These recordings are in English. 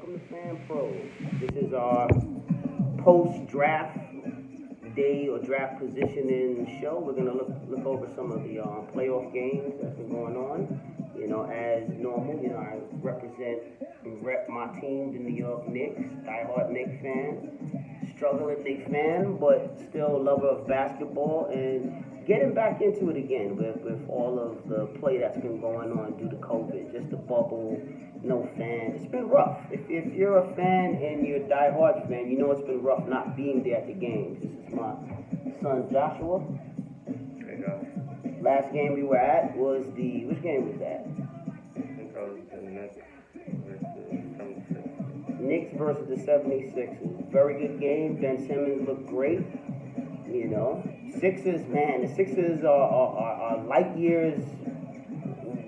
welcome to FanProz. This is our post-draft day or draft positioning show. We're gonna look over some of the playoff games that's been going on. You know, as normal, I represent and rep my team, the New York Knicks, diehard Knicks fan, struggling Knicks fan, but still a lover of basketball and getting back into it again with all of the play that's been going on due to COVID, just the bubble, no fans. It's been rough. If you're a fan and you're a diehard fan, you know it's been rough not being there at the games. This is my son Joshua. There you go. Last game we were at was which game was that? I think that was the Knicks versus the 76ers. Very good game. Ben Simmons looked great. You know, Sixers, man, the Sixers are light years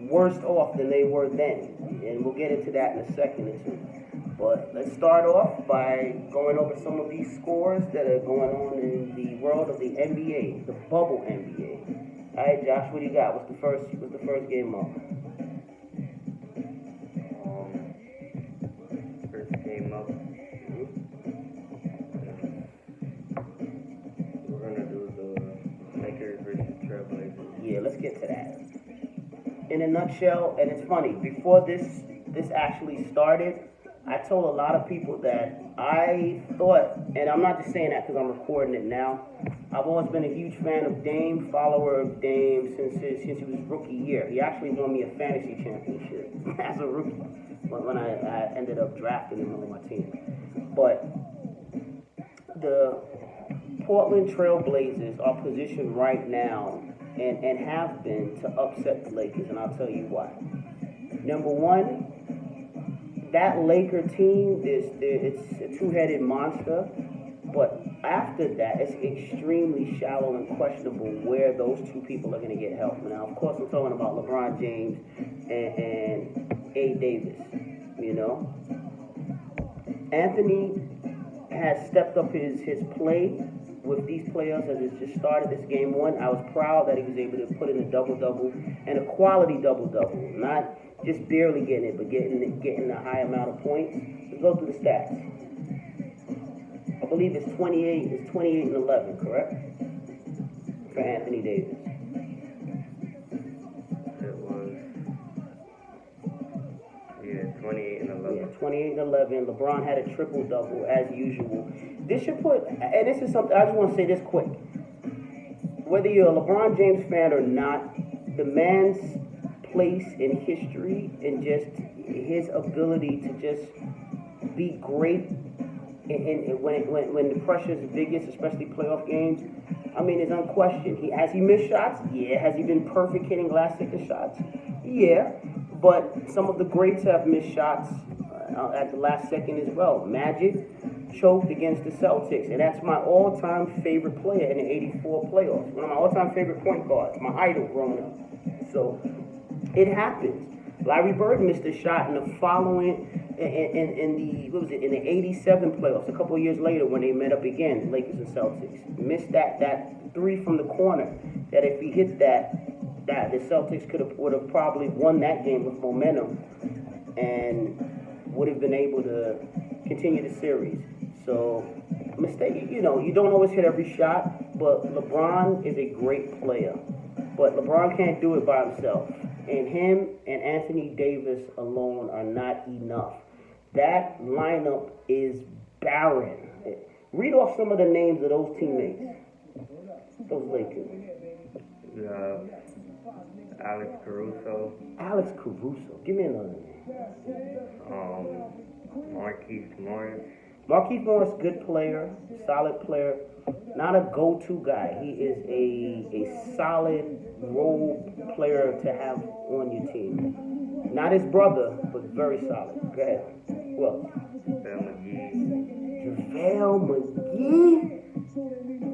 worse off than they were then. And we'll get into that in a second or two. But let's start off by going over some of these scores that are going on in the world of the NBA, the bubble NBA. All right, Josh, what do you got? What's the first game up? First game up. We're gonna do the Lakers versus Trailblazers. Yeah, let's get to that. In a nutshell, and it's funny, before this actually started, I told a lot of people that I thought, and I'm not just saying that because I'm recording it now, I've always been a huge fan of Dame, follower of Dame since he was rookie year. He actually won me a fantasy championship as a rookie when I ended up drafting him on my team. But the Portland Trail Blazers are positioned right now and have been to upset the Lakers, and I'll tell you why. Number one, that Laker team it's a two-headed monster, but after that, it's extremely shallow and questionable where those two people are going to get help. Now, of course, I'm talking about LeBron James and A. Davis. You know, Anthony has stepped up his play with these players as it just started this game one. I was proud that he was able to put in a double-double and a quality double-double, not just barely getting it, but getting a high amount of points. Let's go through the stats. I believe it's 28 and 11, correct? For Anthony Davis. It was 28 and 11. Yeah, 28 and 11. LeBron had a triple-double as usual. This should put, and this is something, I just want to say this quick. Whether you're a LeBron James fan or not, the man's place in history and just his ability to just be great when the pressure is biggest, especially playoff games, I mean, it's unquestioned. Has he missed shots? Yeah. Has he been perfect hitting last-second shots? Yeah. But some of the greats have missed shots at the last second as well. Magic choked against the Celtics, and that's my all-time favorite player in the '84 playoffs. One of my all-time favorite point guards, my idol growing up. So it happens. Larry Bird missed a shot in the following in the '87 playoffs. A couple of years later, when they met up again, Lakers and Celtics, missed that three from the corner. That if he hits that the Celtics would have probably won that game with momentum and would have been able to continue the series. So, mistake. You don't always hit every shot, but LeBron is a great player. But LeBron can't do it by himself. And him and Anthony Davis alone are not enough. That lineup is barren. Read off some of the names of those teammates. Those Lakers. Alex Caruso. Alex Caruso. Give me another name. Marquise Morris. Marquise Morris, good player, solid player. Not a go-to guy. He is a solid role player to have on your team. Not his brother, but very solid. Go ahead. Who else? JaVale McGee?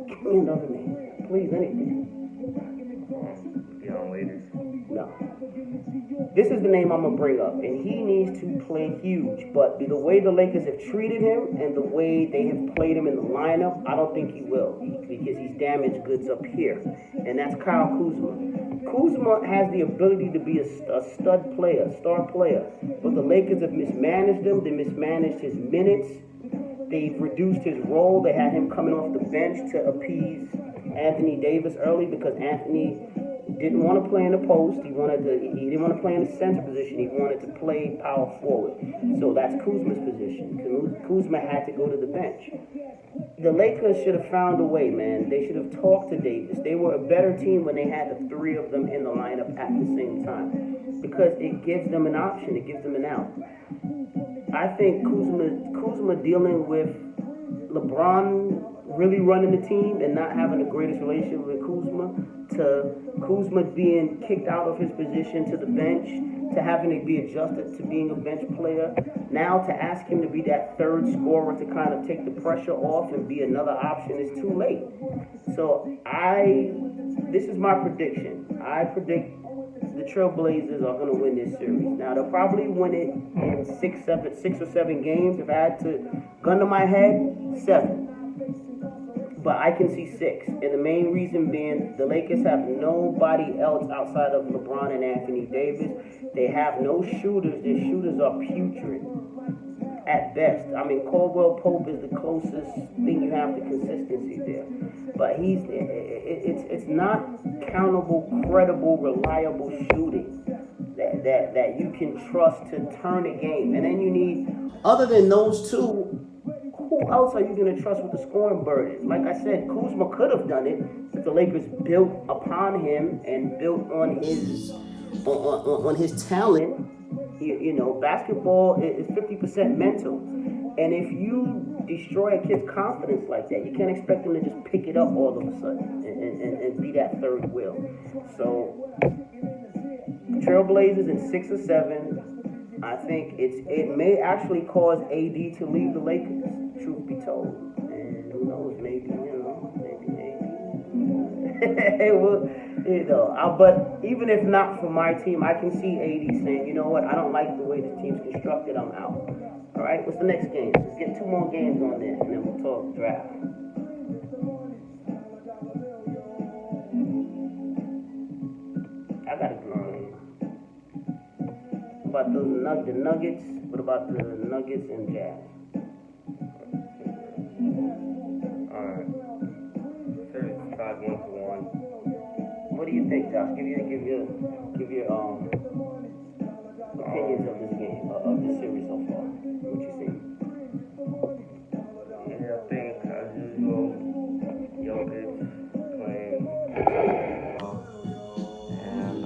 Give me another name. Please, anything. Dion Waiters. No. This is the name I'm going to bring up, and he needs to play huge. But the way the Lakers have treated him and the way they have played him in the lineup, I don't think he will because he's damaged goods up here. And that's Kyle Kuzma. Kuzma has the ability to be a stud player, star player, but the Lakers have mismanaged him. They mismanaged his minutes. They've reduced his role. They had him coming off the bench to appease Anthony Davis early because Anthony didn't want to play in the post. He didn't want to play in the center position. He wanted to play power forward. So that's Kuzma's position. Kuzma had to go to the bench. The Lakers should have found a way, man. They should have talked to Davis. They were a better team when they had the three of them in the lineup at the same time because it gives them an option. It gives them an out. I think Kuzma dealing with LeBron really running the team and not having the greatest relationship with Kuzma, to Kuzma being kicked out of his position to the bench, to having to be adjusted to being a bench player, now to ask him to be that third scorer to kind of take the pressure off and be another option is too late. So this is my prediction. I predict the Trailblazers are going to win this series. Now, they'll probably win it in 6 or 7 games. If I had to gun to my head, 7. But I can see 6. And the main reason being the Lakers have nobody else outside of LeBron and Anthony Davis. They have no shooters. Their shooters are putrid at best. I mean, Caldwell Pope is the closest thing you have to consistency there. But it's not countable, credible, reliable shooting that you can trust to turn a game. And then you need, other than those two, who else are you going to trust with the scoring burden? Like I said, Kuzma could have done it if the Lakers built upon him and built on his talent. You know, basketball is 50% mental. And if you destroy a kid's confidence like that, you can't expect him to just pick it up all of a sudden and be that third wheel. So, Trailblazers in 6 or 7. I think it may actually cause AD to leave the Lakers, truth be told. And who knows, maybe. But even if not for my team, I can see AD saying, you know what, I don't like the way this team's constructed, I'm out. All right, what's the next game? Let's get 2 more games on this, and then we'll talk draft. I got a good game. What about the Nuggets? What about the Nuggets and Jazz? Alright. Series 5-1-1. What do you think, Josh? Give your opinions of this game, of this series so far. What you think? Yeah, I think as usual, Jokic playing and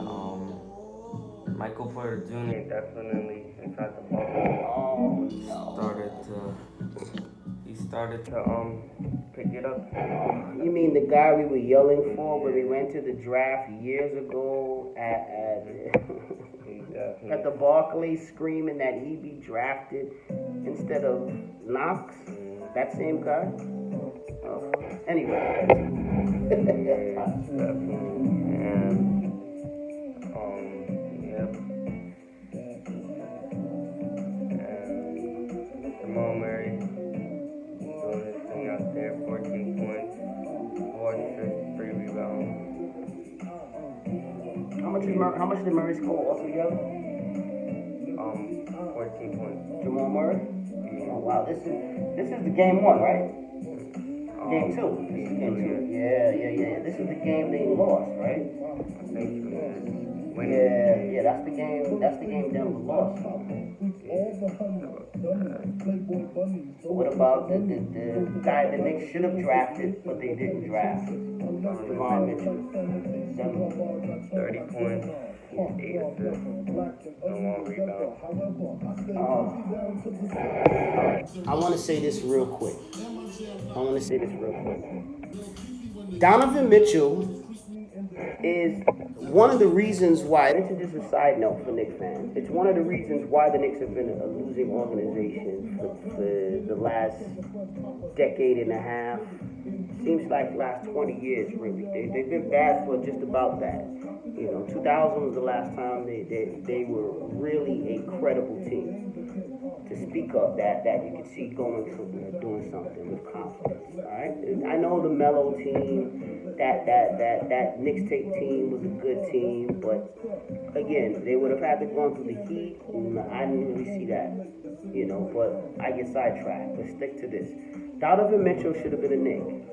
Michael Porter Jr. definitely inside the bubble. He started to pick it up. You mean the guy we were yelling for when we went to the draft years ago at the Barclays, screaming that he be drafted instead of Knox? That same guy? Anyway. Jamal Murray doing his thing out there, 14 points, 4 assists, 3 rebounds. How much did Murray score altogether? 14 points. Jamal Murray? Oh wow, this is the game 1, right? Game 2. This is game 2. Yeah. This is the game they lost, right? I think so. Yeah, that's the game Denver lost. What about the guy the Knicks should have drafted, but they didn't draft? Devon Mitchell. 30 points, 8 assists, no 1 rebound. I want to say this real quick. Donovan Mitchell is one of the reasons why, this is just a side note for Knicks fans, it's one of the reasons why the Knicks have been a losing organization for the last decade and a half. Seems like the last 20 years, really. They've been bad for just about that. 2000 was the last time they were really a credible team to speak of that you could see going through doing something with confidence. All right, I know the Melo team, that Knicks tape team was a good team, but again, they would have had to go through the Heat. I didn't really see that, but I get sidetracked. Let's stick to this. Donovan Mitchell should have been a Knick.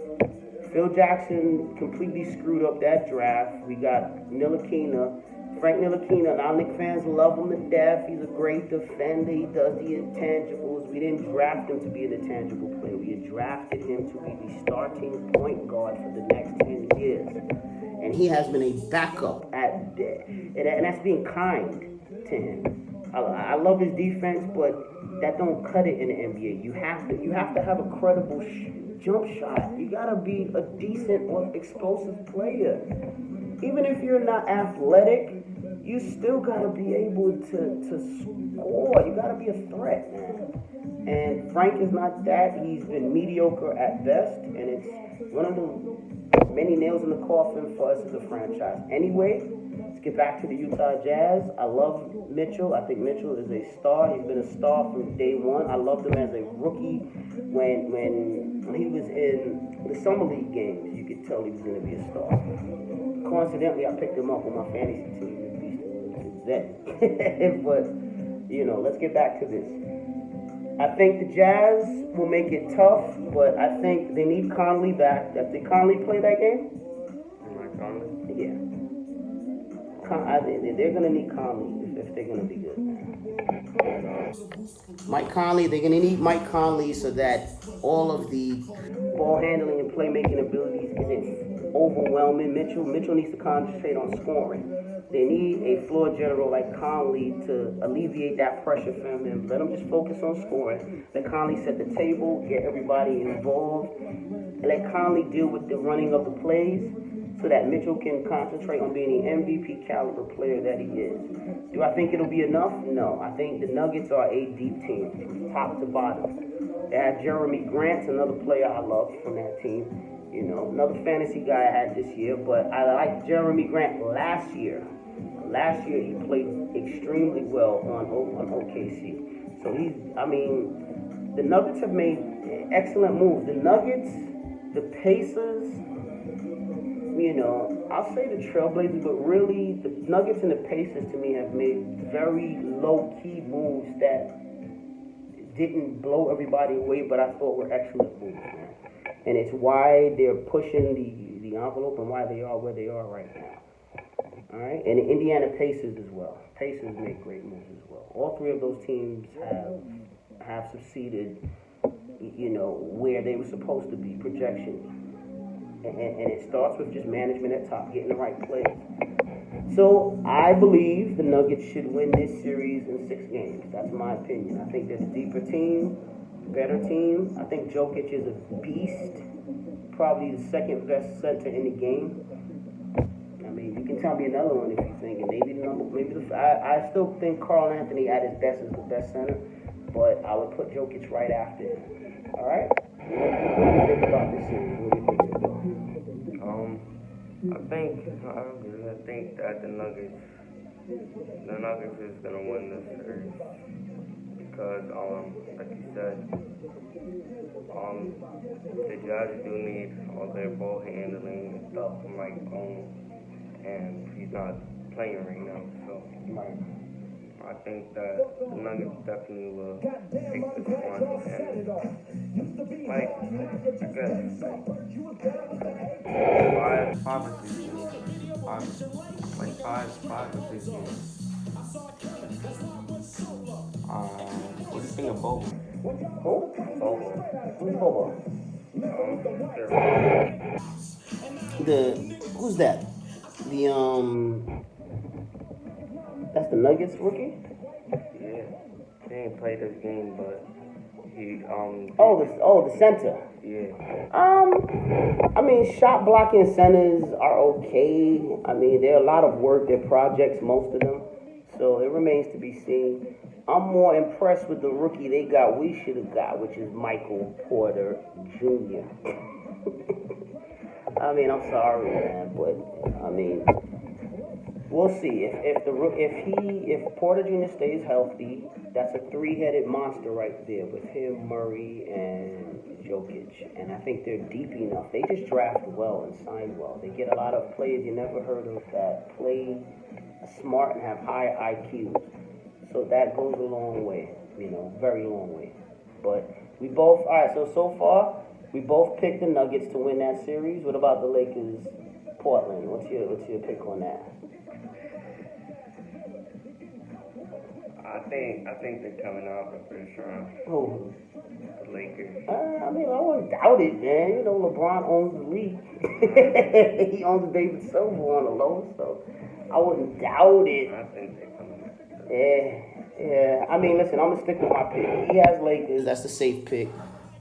Phil Jackson completely screwed up that draft. We got Frank Ntilikina. Now Knicks fans love him to death. He's a great defender. He does the intangibles. We didn't draft him to be an intangible player. We had drafted him to be the starting point guard for the next 10 years. And he has been a backup at that. And that's being kind to him. I love his defense, but that don't cut it in the NBA. You have to have a credible jump shot. You gotta be a decent or explosive player. Even if you're not athletic, you still gotta be able to score. You gotta be a threat, man. And Frank is not that. He's been mediocre at best, and it's one of the many nails in the coffin for us as a franchise. Anyway, let's get back to the Utah Jazz. I love Mitchell. I think Mitchell is a star. He's been a star from day one. I loved him as a rookie when he was in the summer league games. You could tell he was going to be a star. Coincidentally, I picked him up on my fantasy team, at least then. But let's get back to this. I think the Jazz will make it tough, but I think they need Conley back. Did Conley play that game? Conley? Yeah. They're going to need Conley if they're going to be good. Mike Conley, they're going to need Mike Conley so that all of the ball handling and playmaking abilities isn't overwhelming Mitchell. Mitchell needs to concentrate on scoring. They need a floor general like Conley to alleviate that pressure from him. Let him just focus on scoring. Let Conley set the table, get everybody involved, and let Conley deal with the running of the plays so that Mitchell can concentrate on being the MVP caliber player that he is. Do I think it'll be enough? No. I think the Nuggets are a deep team, from top to bottom. They have Jeremy Grant, another player I love from that team. Another fantasy guy I had this year, but I liked Jeremy Grant last year. Last year he played extremely well on OKC. So the Nuggets have made excellent moves. The Nuggets, the Pacers, I'll say the Trailblazers, but really the Nuggets and the Pacers to me have made very low-key moves that didn't blow everybody away, but I thought were excellent moves, man. And it's why they're pushing the envelope and why they are where they are right now. All right? And the Indiana Pacers as well. Pacers make great moves as well. All three of those teams have succeeded, where they were supposed to be, projection. And it starts with just management at top, getting the right players. So I believe the Nuggets should win this series in 6 games. That's my opinion. I think they're the deeper team, better team. I think Jokic is a beast, probably the second best center in the game. I mean, you can tell me another one if you think, and I still think Karl Anthony at his best is the best center, but I would put Jokic right after him. All right? What do you think about this series? What do you think it'll go? I think that the Nuggets is gonna win this series because, like you said, the Jazz do need all their ball handling and stuff from Mike and he's not playing right now, so I think that the Nuggets definitely will take this one and five or six games. Five or six games. What do you think of Bobo? Who? Who's Bobo? Who's that? That's the Nuggets rookie? Yeah. He ain't played this game, but he, the center. Yeah. Shot blocking centers are okay. They're a lot of work. They're projects, most of them. So it remains to be seen. I'm more impressed with the rookie we should have got, which is Michael Porter Jr. I'm sorry, man, but We'll see if Porter Jr. stays healthy. That's a three-headed monster right there with him, Murray, and Jokic. And I think they're deep enough. They just draft well and sign well. They get a lot of players you never heard of that play smart and have high IQs. So that goes a long way, very long way. But we both, all right, so far, we both picked the Nuggets to win that series. What about the Lakers, Portland? What's your pick on that? I think they're coming out the first round. Who? The Lakers. I wouldn't doubt it, man. LeBron owns the league. He owns David Silver on the low, so I wouldn't doubt it. I think they're coming out. Yeah. Listen, I'm gonna stick with my pick. He has Lakers. That's the safe pick.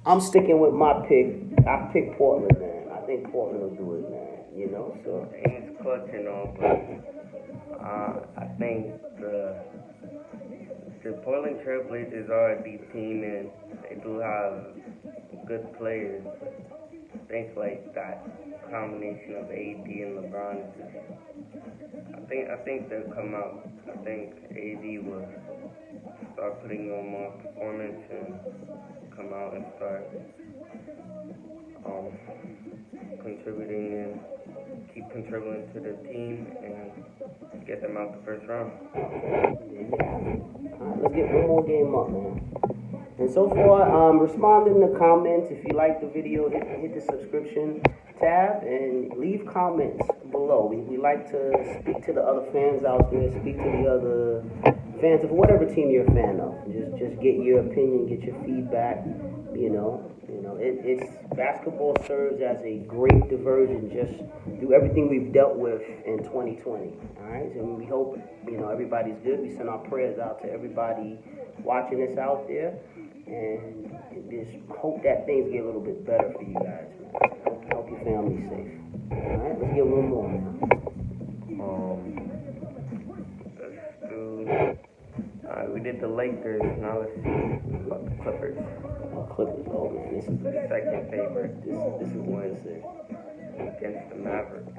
I'm sticking with my pick. I picked Portland, man. I think Portland will do it, man. So. It's clutch and all, but I think the Portland Trailblazers are a deep team, and they do have good players. I think like that combination of AD and LeBron is just, I think they'll come out. I think AD will start putting on more performance and come out and start contributing and keep contributing to the team and get them out the first round. Alright, let's get one more game up, man. And so far, respond in the comments. If you like the video, hit the subscription tab and leave comments below. We like to speak to the other fans out there, speak to the other fans of whatever team you're a fan of. Just get your opinion, get your feedback. It's basketball serves as a great diversion just through everything we've dealt with in 2020. All right, and we hope everybody's good. We send our prayers out to everybody watching this out there, and just hope that things get a little bit better for you guys. Help your family safe. All right, let's get one more, man. Let's do. We did the Lakers. Now let's see about the Clippers. Clippers. Oh man, this is The second favorite. this is Wednesday. Against the Mavericks.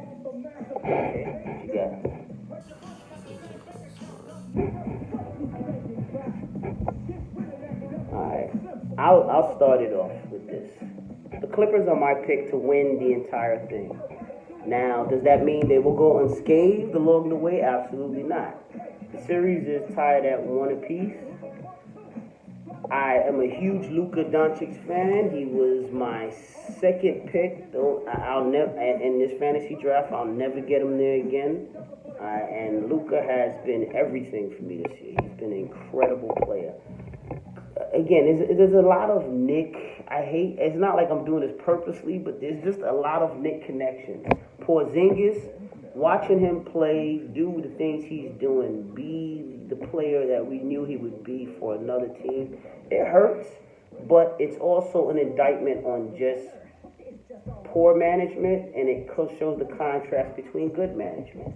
Okay, what you got? All right, I'll start it off with this. The Clippers are my pick to win the entire thing. Now, does that mean they will go unscathed along the way? Absolutely not. The series is tied at 1 apiece. I am a huge Luka Doncic fan. He was my second pick. I'll never in this fantasy draft. I'll never get him there again. And Luka has been everything for me this year. He's been an incredible player. Again, there's a lot of Nick. It's not like I'm doing this purposely, but there's just a lot of Nick connections. Porzingis, watching him play, do the things he's doing, be the player that we knew he would be for another team, it hurts, but it's also an indictment on just poor management, and it shows the contrast between good management,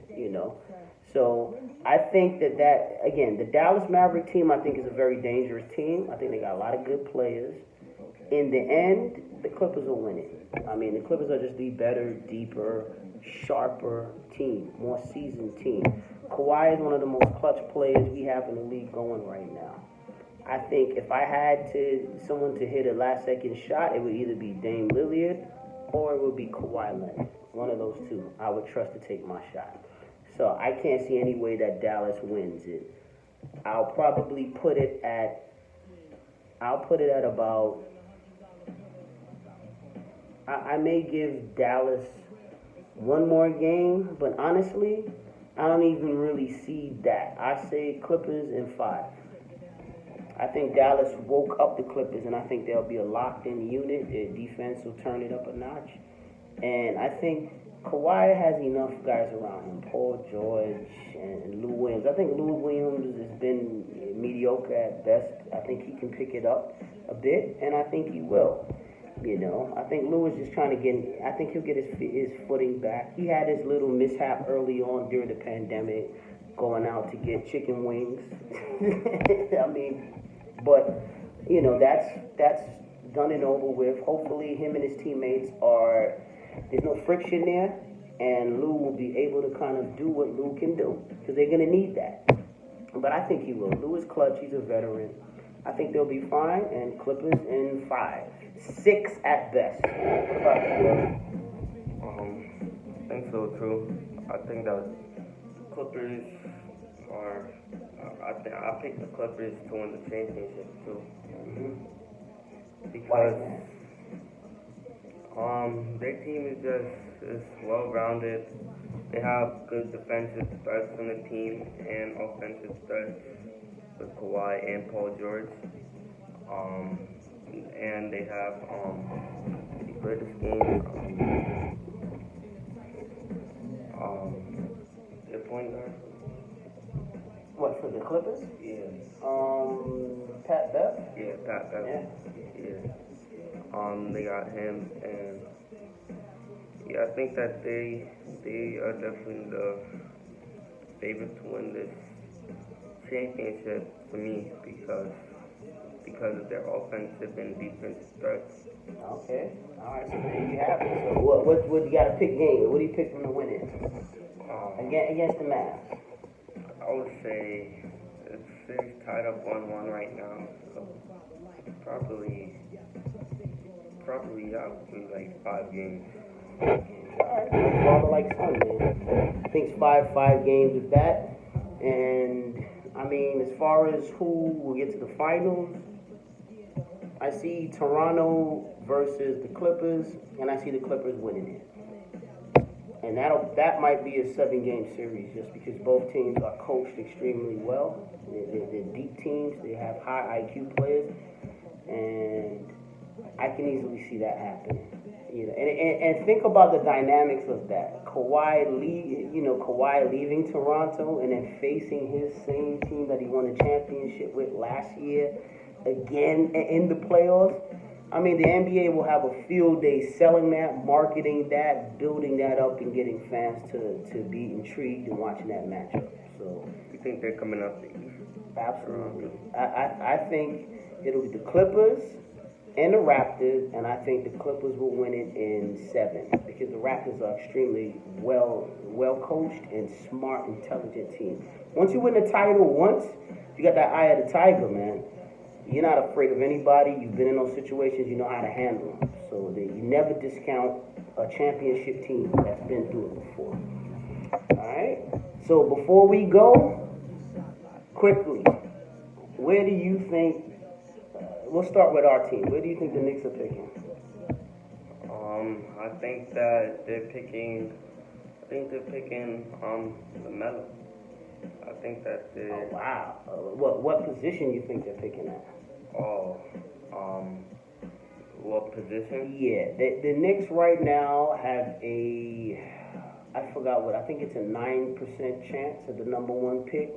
So I think that again, the Dallas Maverick team, I think, is a very dangerous team. I think they got a lot of good players. In the end, the Clippers will win it. The Clippers are just the better, deeper, sharper team, more seasoned team. Kawhi is one of the most clutch players we have in the league going right now. I think if I had someone to hit a last-second shot, it would either be Dame Lillard or it would be Kawhi Leonard. One of those two I would trust to take my shot. So I can't see any way that Dallas wins it. I'll probably put it at about. I may give Dallas one more game, but honestly, I don't even really see that. I say Clippers in 5. I think Dallas woke up the Clippers, and I think they'll be a locked-in unit. Their defense will turn it up a notch. And I think Kawhi has enough guys around him, Paul George and Lou Williams. I think Lou Williams has been mediocre at best. I think he can pick it up a bit, and I think he will. I think Lou is just trying to I think he'll get his footing back. He had his little mishap early on during the pandemic, going out to get chicken wings. But that's done and over with. Hopefully him and his teammates there's no friction there, and Lou will be able to kind of do what Lou can do because they're going to need that. But I think he will. Lou is clutch. He's a veteran. I think they'll be fine, and Clippers in 5. 6 at best. What about you? I think so too. I think that Clippers are. I picked the Clippers to win the championship too. Because their team is well rounded. They have good defensive threats on the team and offensive threats with Kawhi and Paul George. And they have the greatest game. Their point guard. What, for the Clippers? Yeah. Pat Bev? Yeah, Pat Bev. Yeah. They got him, and yeah, I think that they are definitely the favorite to win this championship for me because of their offensive and defensive threats. Okay. All right. So there you have it. So what you got to pick game? What do you pick from the winning? Against the Mavs. I would say it's series tied up 1-1 right now. So probably that would be like 5 games. Alright, father like son, man. I think it's 5 games with that. And I mean, as far as who will get to the finals, I see Toronto versus the Clippers, and I see the Clippers winning it. And that might be a 7-game series, just because both teams are coached extremely well. They're deep teams. They have high IQ players, and I can easily see that happening. You know, and think about the dynamics of that. Kawhi leaving Toronto and then facing his same team that he won a championship with last year again in the playoffs. I mean, the NBA will have a field day selling that, marketing that, building that up, and getting fans to be intrigued and watching that matchup. So, You think they're coming up the East? Absolutely. I think it'll be the Clippers and the Raptors, and I think the Clippers will win it in 7 because the Raptors are extremely well coached and smart, intelligent team. Once you win the title once, you got that eye of the tiger, man. You're not afraid of anybody. You've been in those situations. You know how to handle them. So you never discount a championship team that's been through it before. All right? So before we go, quickly, where do you think, we'll start with our team. Where do you think the Knicks are picking? I think that they're picking LaMelo. I think that they're... Oh, wow. What position you think they're picking at? What position? Yeah, the Knicks right now have I think it's a 9% chance of the number 1 pick,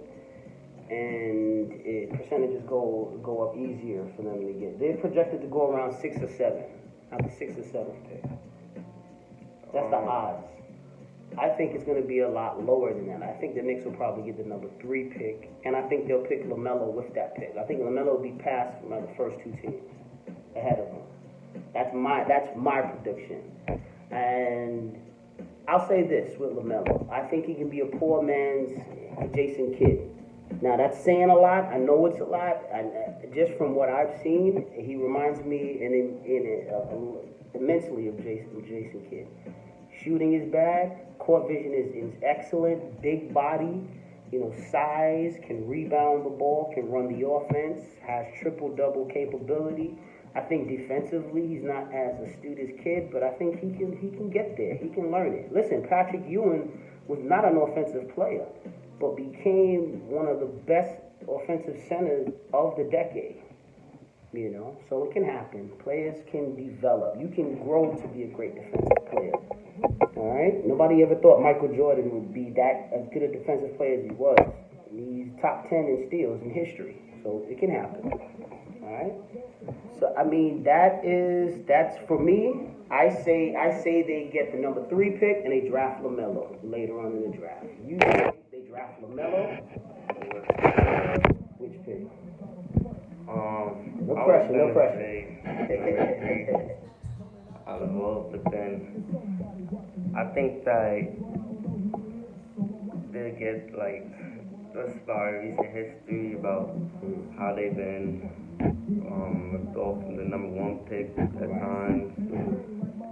and percentages go up easier for them to get. They're projected to go around 6 or 7, at the 6th or 7th pick. That's the odds. I think it's going to be a lot lower than that. I think the Knicks will probably get the number 3 pick, and I think they'll pick LaMelo with that pick. I think LaMelo will be passed from the first 2 teams ahead of him. That's my prediction. And I'll say this with LaMelo. I think he can be a poor man's Jason Kidd. Now, that's saying a lot. I know it's a lot. Just from what I've seen, he reminds me immensely of Jason Kidd. Shooting is bad. Court vision is excellent. Big body, size, can rebound the ball, can run the offense, has triple-double capability. I think defensively he's not as astute as Kidd, but I think he can get there. He can learn it. Listen, Patrick Ewing was not an offensive player, but became one of the best offensive centers of the decade. So it can happen. Players can develop. You can grow to be a great defensive player. All right? Nobody ever thought Michael Jordan would be that as good a defensive player as he was. He's top 10 in steals in history. So it can happen. All right? So, I mean, that's for me. I say they get the number 3 pick and they draft LaMelo later on in the draft. You say they draft LaMelo. Which pick? No pressure. well, but then I think that they get like just by recent history about how they've been go from the number one pick at times,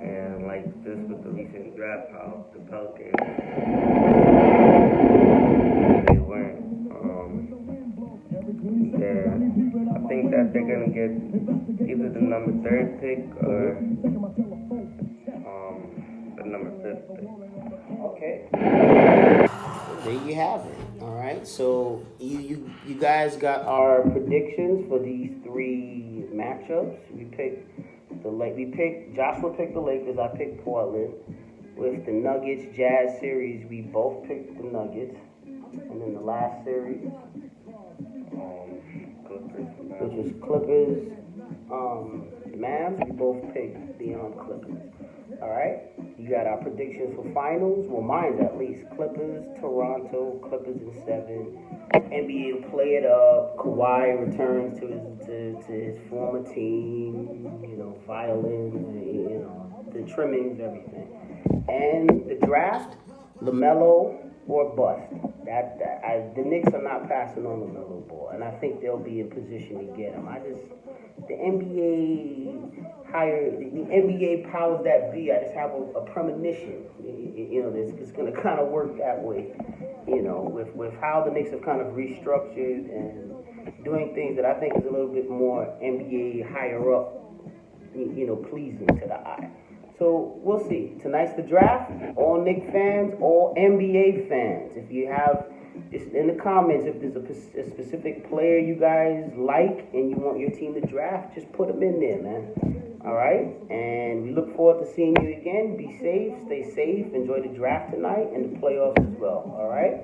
and like this with the recent draft, how the Pelicans they weren't. I think that they're gonna get either the number third pick or the number fifth pick. Okay. There you have it. All right. So you guys got our predictions for these three matchups. Joshua picked the Lakers. I picked Portland. With the Nuggets Jazz series, we both picked the Nuggets. And then the last series, which is Clippers, Mavs, we both picked the Clippers. All right, you got our predictions for finals. Well, mine at least. Clippers, Toronto, Clippers in 7. NBA to play it up. Kawhi returns to his former team. You know, violin. You know, the trimmings, everything. And the draft, LaMelo or bust. The Knicks are not passing on LaMelo Ball, and I think they'll be in position to get him. The NBA powers that be. I just have a premonition. You know, it's going to kind of work that way. You know, with how the Knicks have kind of restructured and doing things that I think is a little bit more NBA higher up. You know, pleasing to the eye. So we'll see. Tonight's the draft. All Knicks fans, all NBA fans. If you have, just in the comments, if there's a specific player you guys like and you want your team to draft, just put them in there, man. All right? And we look forward to seeing you again. Be safe, stay safe, enjoy the draft tonight and the playoffs as well. All right?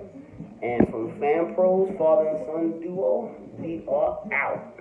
And from FanProz, father and son duo, we are out.